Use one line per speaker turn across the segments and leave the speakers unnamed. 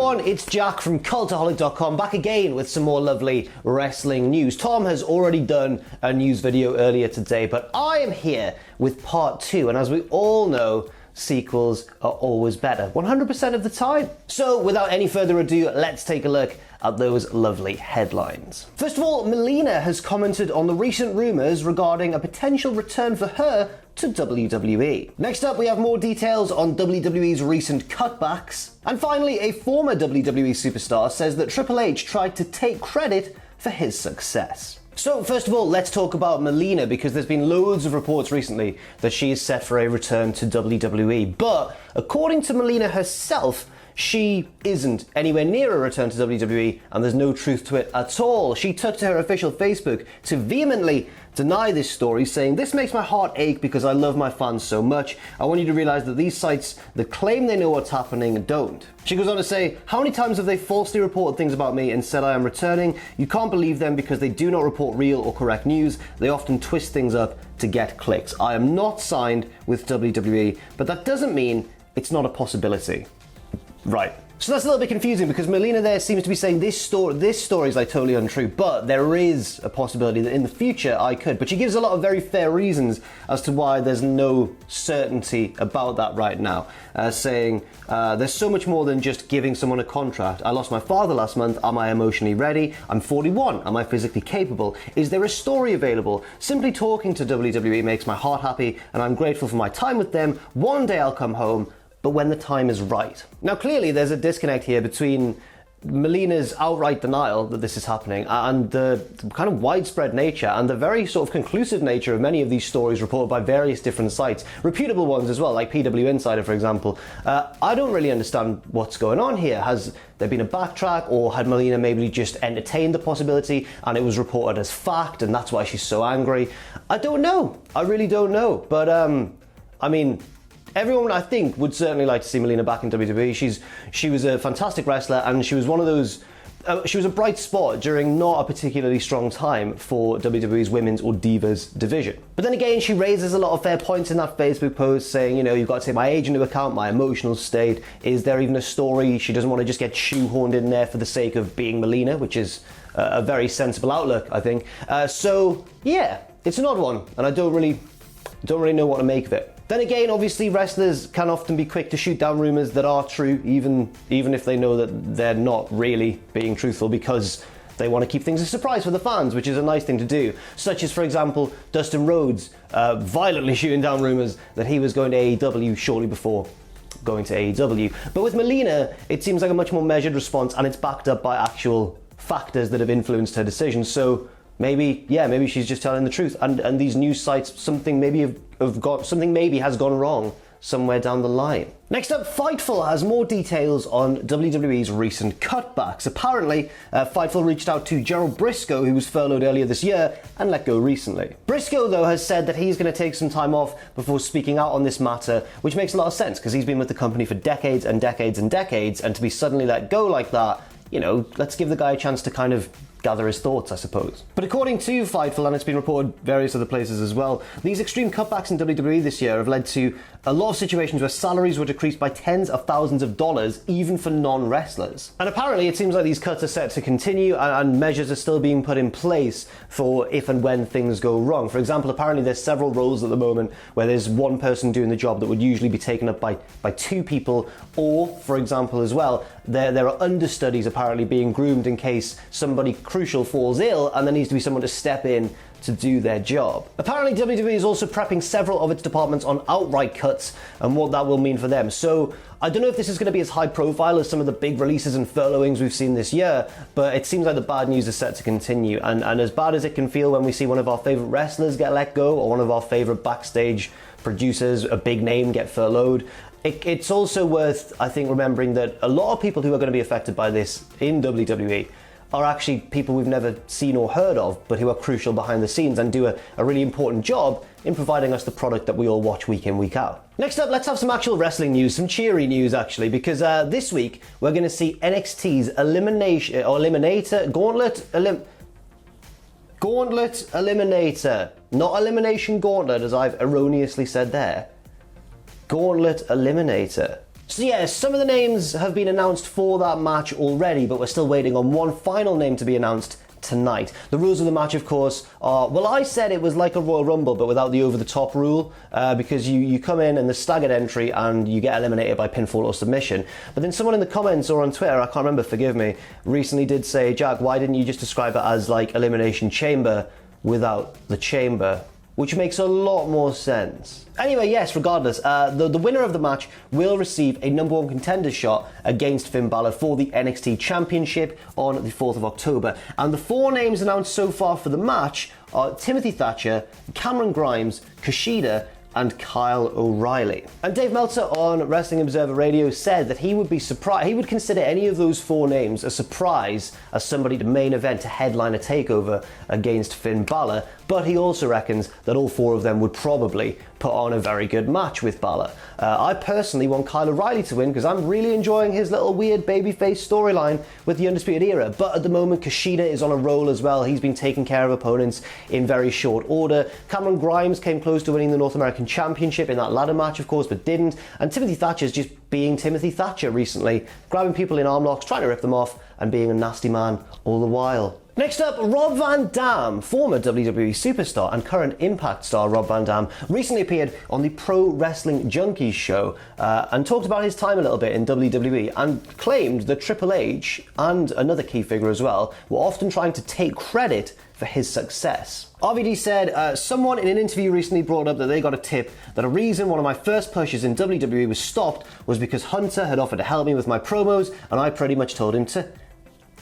everyone, it's Jack from Cultaholic.com, back again with some more lovely wrestling news. Tom has already done a news video earlier today, but I am here with part 2, and as we all know, sequels are always better, 100% of the time. So without any further ado, let's take a look at those lovely headlines. First of all, Melina has commented on the recent rumours regarding a potential return for her to WWE. Next up, we have more details on WWE's recent cutbacks. And finally, a former WWE superstar says that Triple H tried to take credit for his success. So first of all, let's talk about Melina, because there's been loads of reports recently that she is set for a return to WWE. But according to Melina herself, she isn't anywhere near a return to WWE, and there's no truth to it at all. She took to her official Facebook to vehemently deny this story, saying, "This makes my heart ache because I love my fans so much. I want you to realize that these sites that claim they know what's happening don't." She goes on to say, "How many times have they falsely reported things about me and said I am returning? You can't believe them because they do not report real or correct news. They often twist things up to get clicks. I am not signed with WWE, but that doesn't mean it's not a possibility." Right. So that's a little bit confusing, because Melina there seems to be saying this story is like totally untrue, but there is a possibility that in the future I could. But she gives a lot of very fair reasons as to why there's no certainty about that right now, saying there's so much more than just giving someone a contract. I lost my father last month. Am I emotionally ready? I'm 41. Am I physically capable? Is there a story available? Simply talking to WWE makes my heart happy, and I'm grateful for my time with them. One day I'll come home, but when the time is right. Now, clearly there's a disconnect here between Melina's outright denial that this is happening and the kind of widespread nature and the very sort of conclusive nature of many of these stories reported by various different sites, reputable ones as well, like PW Insider, for example. I don't really understand what's going on here. Has there been a backtrack, or had Melina maybe just entertained the possibility and it was reported as fact and that's why she's so angry? I don't know. I really don't know. But, I mean, everyone, I think, would certainly like to see Melina back in WWE. She was a fantastic wrestler, and she was one of those. She was a bright spot during not a particularly strong time for WWE's women's or divas division. But then again, she raises a lot of fair points in that Facebook post, saying, you know, you've got to take my age into account, my emotional state. Is there even a story? She doesn't want to just get shoehorned in there for the sake of being Melina, which is a very sensible outlook, I think. So yeah, it's an odd one, and I don't really know what to make of it. Then again, obviously, wrestlers can often be quick to shoot down rumours that are true, even if they know that they're not really being truthful, because they want to keep things a surprise for the fans, which is a nice thing to do. Such as, for example, Dustin Rhodes violently shooting down rumours that he was going to AEW shortly before going to AEW. But with Melina, it seems like a much more measured response, and it's backed up by actual factors that have influenced her decision. So maybe she's just telling the truth, and these news sites, something maybe has gone wrong somewhere down the line. Next up, Fightful has more details on WWE's recent cutbacks. Apparently, Fightful reached out to Gerald Briscoe, who was furloughed earlier this year and let go recently. Briscoe, though, has said that he's going to take some time off before speaking out on this matter, which makes a lot of sense, because he's been with the company for decades and decades and decades, and to be suddenly let go like that, you know, let's give the guy a chance to kind of gather his thoughts, I suppose. But according to Fightful, and it's been reported various other places as well, these extreme cutbacks in WWE this year have led to a lot of situations where salaries were decreased by tens of thousands of dollars, even for non-wrestlers. And apparently it seems like these cuts are set to continue, and measures are still being put in place for if and when things go wrong. For example, apparently there's several roles at the moment where there's one person doing the job that would usually be taken up by two people, or, for example, as well, there are understudies apparently being groomed in case somebody crucial falls ill and there needs to be someone to step in to do their job. Apparently WWE is also prepping several of its departments on outright cuts and what that will mean for them. So I don't know if this is going to be as high profile as some of the big releases and furloughings we've seen this year, but it seems like the bad news is set to continue. And as bad as it can feel when we see one of our favourite wrestlers get let go, or one of our favourite backstage producers, a big name, get furloughed, it's also worth, I think, remembering that a lot of people who are going to be affected by this in WWE are actually people we've never seen or heard of, but who are crucial behind the scenes and do a really important job in providing us the product that we all watch week in, week out. Next up, let's have some actual wrestling news, some cheery news actually, because this week we're going to see NXT's Gauntlet Eliminator, not Elimination Gauntlet as I've erroneously said there. Gauntlet Eliminator. So yeah, some of the names have been announced for that match already, but we're still waiting on one final name to be announced tonight. The rules of the match, of course, are, well, I said it was like a Royal Rumble, but without the over-the-top rule, because you come in and the staggered entry and you get eliminated by pinfall or submission. But then someone in the comments or on Twitter, I can't remember, forgive me, recently did say, Jack, why didn't you just describe it as like Elimination Chamber without the chamber? Which makes a lot more sense. Anyway, yes, regardless, the winner of the match will receive a number one contender shot against Finn Balor for the NXT Championship on the 4th of October. And the four names announced so far for the match are Timothy Thatcher, Cameron Grimes, Kushida, and Kyle O'Reilly. And Dave Meltzer on Wrestling Observer Radio said that he would be surprised, he would consider any of those four names a surprise as somebody to main event to headline a takeover against Finn Balor, but he also reckons that all four of them would probably put on a very good match with Balor. I personally want Kyle O'Reilly to win because I'm really enjoying his little weird babyface storyline with the Undisputed Era, but at the moment Kushida is on a roll as well. He's been taking care of opponents in very short order. Cameron Grimes came close to winning the North American Championship in that ladder match, of course, but didn't. And Timothy Thatcher's just being Timothy Thatcher recently, grabbing people in arm locks, trying to rip them off, and being a nasty man all the while. Next up, Rob Van Dam, former WWE Superstar and current Impact star Rob Van Dam, recently appeared on the Pro Wrestling Junkies show and talked about his time a little bit in WWE and claimed that Triple H, and another key figure as well, were often trying to take credit for his success. RVD said, someone in an interview recently brought up that they got a tip that a reason one of my first pushes in WWE was stopped was because Hunter had offered to help me with my promos and I pretty much told him to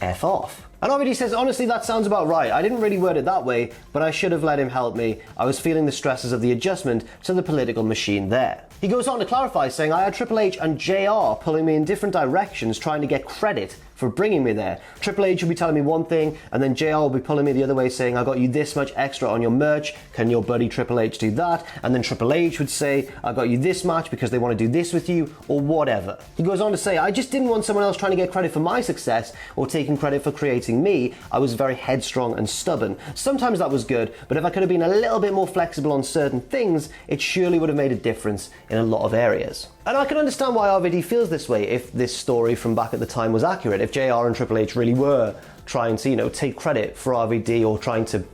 F off. And RVD says, honestly, that sounds about right. I didn't really word it that way, but I should have let him help me. I was feeling the stresses of the adjustment to the political machine there. He goes on to clarify, saying, I had Triple H and JR pulling me in different directions trying to get credit for bringing me there. Triple H will be telling me one thing, and then JR will be pulling me the other way, saying, I got you this much extra on your merch. Can your buddy Triple H do that? And then Triple H would say, I got you this match because they want to do this with you, or whatever. He goes on to say, I just didn't want someone else trying to get credit for my success or taking credit for creating me. I was very headstrong and stubborn. Sometimes that was good, but if I could have been a little bit more flexible on certain things, it surely would have made a difference in a lot of areas. And I can understand why RVD feels this way if this story from back at the time was accurate, if JR and Triple H really were trying to, take credit for RVD or trying to,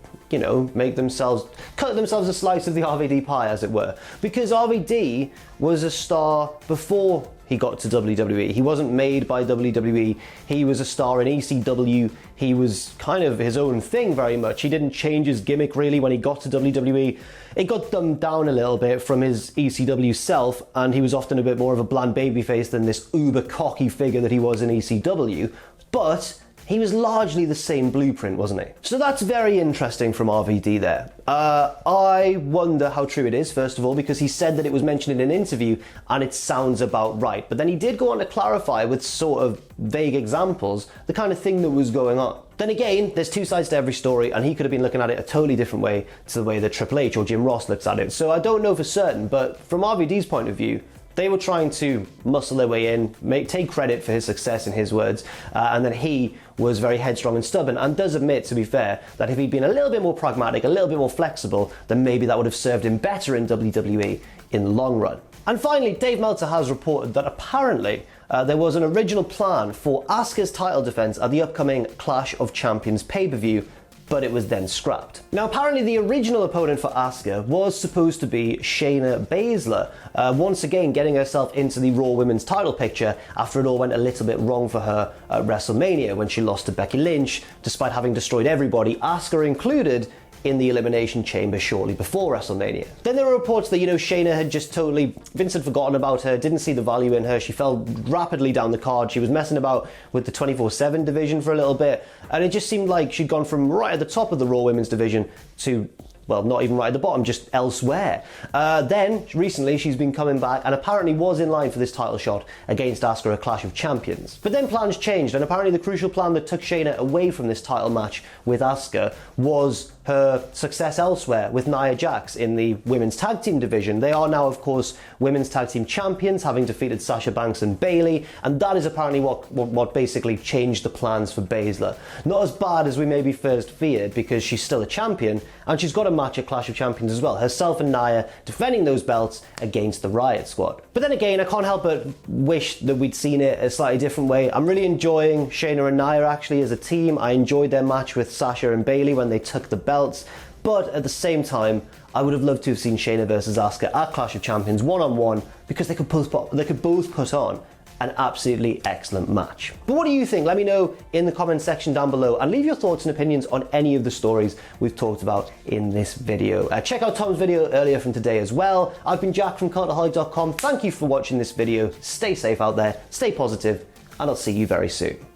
cut themselves a slice of the RVD pie, as it were. Because RVD was a star before he got to WWE. He wasn't made by WWE. He was a star in ECW. He was kind of his own thing very much. He didn't change his gimmick really when he got to WWE. It got dumbed down a little bit from his ECW self, and he was often a bit more of a bland babyface than this uber cocky figure that he was in ECW. But he was largely the same blueprint, wasn't he? So that's very interesting from RVD there. I wonder how true it is, first of all, because he said that it was mentioned in an interview and it sounds about right. But then he did go on to clarify with sort of vague examples the kind of thing that was going on. Then again, there's two sides to every story, and he could have been looking at it a totally different way to the way that Triple H or Jim Ross looks at it. So I don't know for certain, but from RVD's point of view, they were trying to muscle their way in, take credit for his success in his words, and then he was very headstrong and stubborn, and does admit, to be fair, that if he'd been a little bit more pragmatic, a little bit more flexible, then maybe that would have served him better in WWE in the long run. And finally, Dave Meltzer has reported that apparently there was an original plan for Asuka's title defense at the upcoming Clash of Champions pay-per-view, but it was then scrapped. Now, apparently the original opponent for Asuka was supposed to be Shayna Baszler, once again getting herself into the Raw Women's title picture after it all went a little bit wrong for her at WrestleMania when she lost to Becky Lynch, despite having destroyed everybody, Asuka included, in the Elimination Chamber shortly before WrestleMania. Then there were reports that, Shayna had just Vince had forgotten about her, didn't see the value in her, she fell rapidly down the card, she was messing about with the 24/7 division for a little bit, and it just seemed like she'd gone from right at the top of the Raw Women's division to, well, not even right at the bottom, just elsewhere. Then, recently, she's been coming back and apparently was in line for this title shot against Asuka at Clash of Champions. But then plans changed, and apparently the crucial plan that took Shayna away from this title match with Asuka was her success elsewhere with Nia Jax in the women's tag team division. They are now, of course, women's tag team champions, having defeated Sasha Banks and Bayley, and that is apparently what basically changed the plans for Baszler. Not as bad as we maybe first feared, because she's still a champion, and she's got a match at Clash of Champions as well, herself and Nia defending those belts against the Riot Squad. But then again, I can't help but wish that we'd seen it a slightly different way. I'm really enjoying Shayna and Nia actually as a team. I enjoyed their match with Sasha and Bayley when they took the belts, but at the same time, I would have loved to have seen Shayna versus Asuka at Clash of Champions one-on-one, because they could both put on an absolutely excellent match. But what do you think? Let me know in the comments section down below, and leave your thoughts and opinions on any of the stories we've talked about in this video. Check out Tom's video earlier from today as well. I've been Jack from Cultaholic.com. Thank you for watching this video. Stay safe out there, stay positive, and I'll see you very soon.